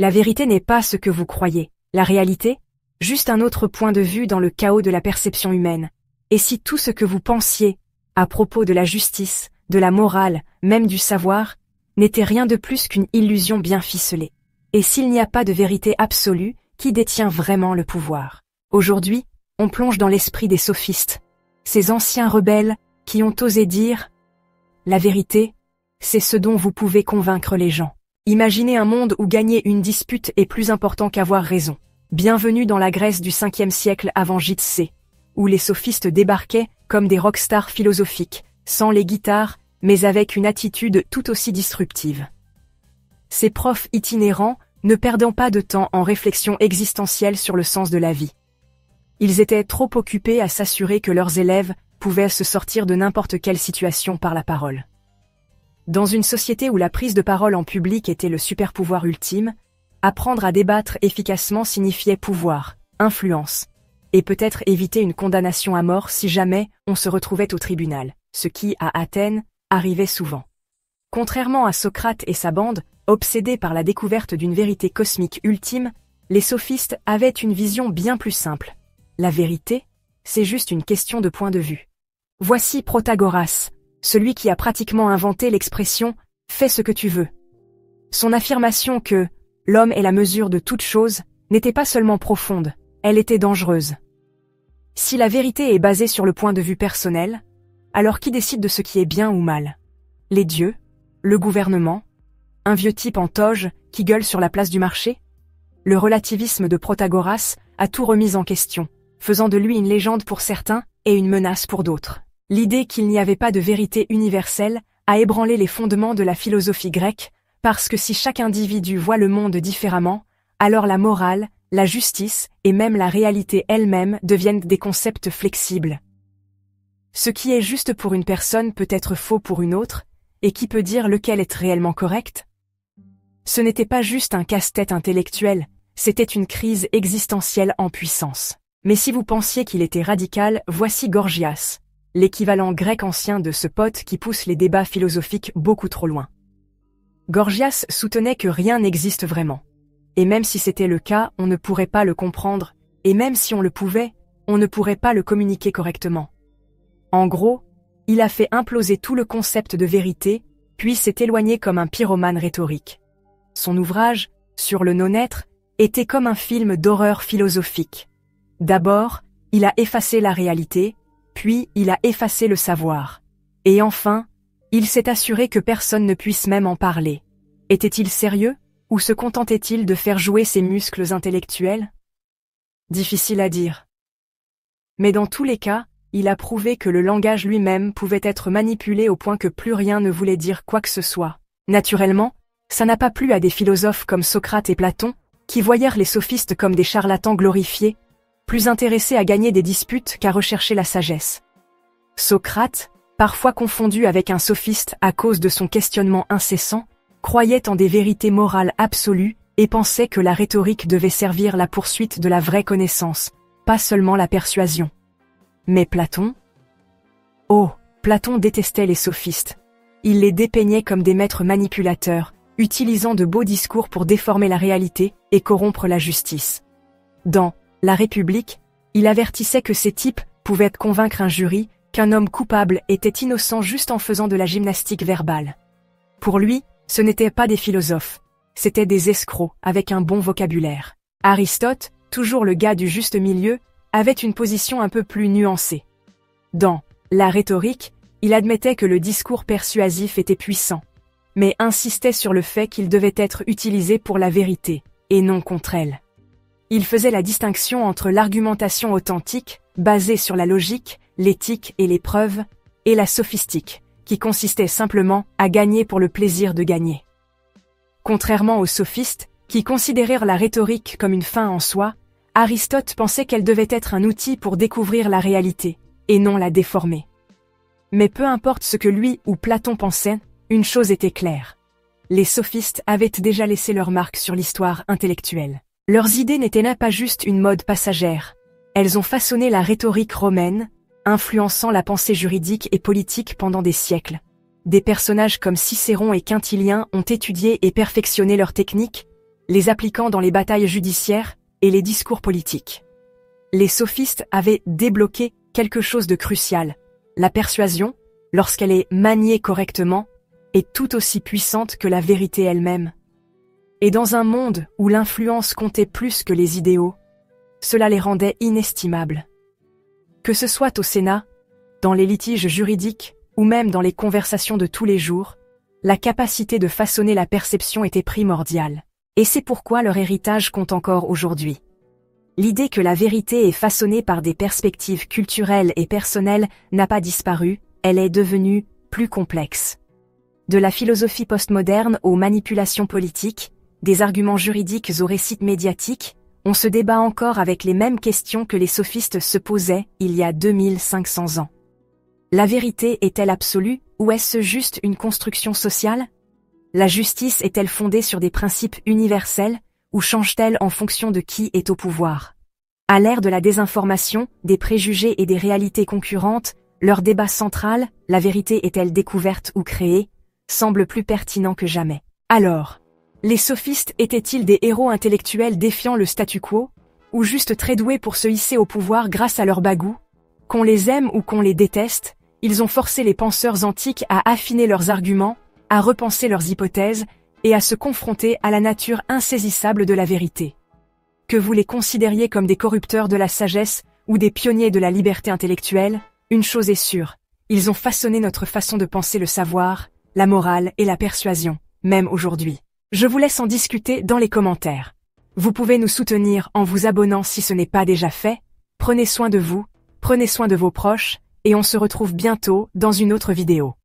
La vérité n'est pas ce que vous croyez. La réalité, juste un autre point de vue dans le chaos de la perception humaine. Et si tout ce que vous pensiez, à propos de la justice, de la morale, même du savoir, n'était rien de plus qu'une illusion bien ficelée? Et s'il n'y a pas de vérité absolue, qui détient vraiment le pouvoir? Aujourd'hui, on plonge dans l'esprit des sophistes, ces anciens rebelles qui ont osé dire « La vérité, c'est ce dont vous pouvez convaincre les gens ». Imaginez un monde où gagner une dispute est plus important qu'avoir raison. Bienvenue dans la Grèce du 5e siècle avant J.C., où les sophistes débarquaient comme des rockstars philosophiques, sans les guitares, mais avec une attitude tout aussi disruptive. Ces profs itinérants ne perdant pas de temps en réflexion existentielle sur le sens de la vie. Ils étaient trop occupés à s'assurer que leurs élèves pouvaient se sortir de n'importe quelle situation par la parole. Dans une société où la prise de parole en public était le superpouvoir ultime, apprendre à débattre efficacement signifiait pouvoir, influence, et peut-être éviter une condamnation à mort si jamais on se retrouvait au tribunal, ce qui, à Athènes, arrivait souvent. Contrairement à Socrate et sa bande, obsédés par la découverte d'une vérité cosmique ultime, les sophistes avaient une vision bien plus simple. La vérité, c'est juste une question de point de vue. Voici Protagoras, celui qui a pratiquement inventé l'expression « fais ce que tu veux ». Son affirmation que « l'homme est la mesure de toute chose » n'était pas seulement profonde, elle était dangereuse. Si la vérité est basée sur le point de vue personnel, alors qui décide de ce qui est bien ou mal? Les dieux? Le gouvernement? Un vieux type en toge qui gueule sur la place du marché? Le relativisme de Protagoras a tout remis en question, faisant de lui une légende pour certains et une menace pour d'autres. L'idée qu'il n'y avait pas de vérité universelle a ébranlé les fondements de la philosophie grecque, parce que si chaque individu voit le monde différemment, alors la morale, la justice et même la réalité elle-même deviennent des concepts flexibles. Ce qui est juste pour une personne peut être faux pour une autre, et qui peut dire lequel est réellement correct? Ce n'était pas juste un casse-tête intellectuel, c'était une crise existentielle en puissance. Mais si vous pensiez qu'il était radical, voici Gorgias, l'équivalent grec ancien de ce pote qui pousse les débats philosophiques beaucoup trop loin. Gorgias soutenait que rien n'existe vraiment. Et même si c'était le cas, on ne pourrait pas le comprendre, et même si on le pouvait, on ne pourrait pas le communiquer correctement. En gros, il a fait imploser tout le concept de vérité, puis s'est éloigné comme un pyromane rhétorique. Son ouvrage, Sur le non-être, était comme un film d'horreur philosophique. D'abord, il a effacé la réalité, puis il a effacé le savoir. Et enfin, il s'est assuré que personne ne puisse même en parler. Était-il sérieux, ou se contentait-il de faire jouer ses muscles intellectuels? Difficile à dire. Mais dans tous les cas, il a prouvé que le langage lui-même pouvait être manipulé au point que plus rien ne voulait dire quoi que ce soit. Naturellement, ça n'a pas plu à des philosophes comme Socrate et Platon, qui voyèrent les sophistes comme des charlatans glorifiés, plus intéressés à gagner des disputes qu'à rechercher la sagesse. Socrate, parfois confondu avec un sophiste à cause de son questionnement incessant, croyait en des vérités morales absolues et pensait que la rhétorique devait servir la poursuite de la vraie connaissance, pas seulement la persuasion. Mais Platon? Oh, Platon détestait les sophistes. Il les dépeignait comme des maîtres manipulateurs, utilisant de beaux discours pour déformer la réalité et corrompre la justice. Dans La République, il avertissait que ces types pouvaient convaincre un jury qu'un homme coupable était innocent juste en faisant de la gymnastique verbale. Pour lui, ce n'étaient pas des philosophes, c'étaient des escrocs avec un bon vocabulaire. Aristote, toujours le gars du juste milieu, avait une position un peu plus nuancée. Dans La Rhétorique, il admettait que le discours persuasif était puissant, mais insistait sur le fait qu'il devait être utilisé pour la vérité, et non contre elle. Il faisait la distinction entre l'argumentation authentique, basée sur la logique, l'éthique et les preuves, et la sophistique, qui consistait simplement à gagner pour le plaisir de gagner. Contrairement aux sophistes, qui considérèrent la rhétorique comme une fin en soi, Aristote pensait qu'elle devait être un outil pour découvrir la réalité, et non la déformer. Mais peu importe ce que lui ou Platon pensait, une chose était claire. Les sophistes avaient déjà laissé leur marque sur l'histoire intellectuelle. Leurs idées n'étaient pas juste une mode passagère. Elles ont façonné la rhétorique romaine, influençant la pensée juridique et politique pendant des siècles. Des personnages comme Cicéron et Quintilien ont étudié et perfectionné leurs techniques, les appliquant dans les batailles judiciaires et les discours politiques. Les sophistes avaient débloqué quelque chose de crucial. La persuasion, lorsqu'elle est maniée correctement, est tout aussi puissante que la vérité elle-même. Et dans un monde où l'influence comptait plus que les idéaux, cela les rendait inestimables. Que ce soit au Sénat, dans les litiges juridiques ou même dans les conversations de tous les jours, la capacité de façonner la perception était primordiale. Et c'est pourquoi leur héritage compte encore aujourd'hui. L'idée que la vérité est façonnée par des perspectives culturelles et personnelles n'a pas disparu, elle est devenue plus complexe. De la philosophie postmoderne aux manipulations politiques, des arguments juridiques aux récits médiatiques, on se débat encore avec les mêmes questions que les sophistes se posaient il y a 2500 ans. La vérité est-elle absolue ou est-ce juste une construction sociale? La justice est-elle fondée sur des principes universels ou change-t-elle en fonction de qui est au pouvoir? À l'ère de la désinformation, des préjugés et des réalités concurrentes, leur débat central, la vérité est-elle découverte ou créée, semble plus pertinent que jamais. Alors, les sophistes étaient-ils des héros intellectuels défiant le statu quo, ou juste très doués pour se hisser au pouvoir grâce à leur bagou? Qu'on les aime ou qu'on les déteste, ils ont forcé les penseurs antiques à affiner leurs arguments, à repenser leurs hypothèses et à se confronter à la nature insaisissable de la vérité. Que vous les considériez comme des corrupteurs de la sagesse ou des pionniers de la liberté intellectuelle, une chose est sûre, ils ont façonné notre façon de penser le savoir, la morale et la persuasion, même aujourd'hui. Je vous laisse en discuter dans les commentaires. Vous pouvez nous soutenir en vous abonnant si ce n'est pas déjà fait. Prenez soin de vous, prenez soin de vos proches, et on se retrouve bientôt dans une autre vidéo.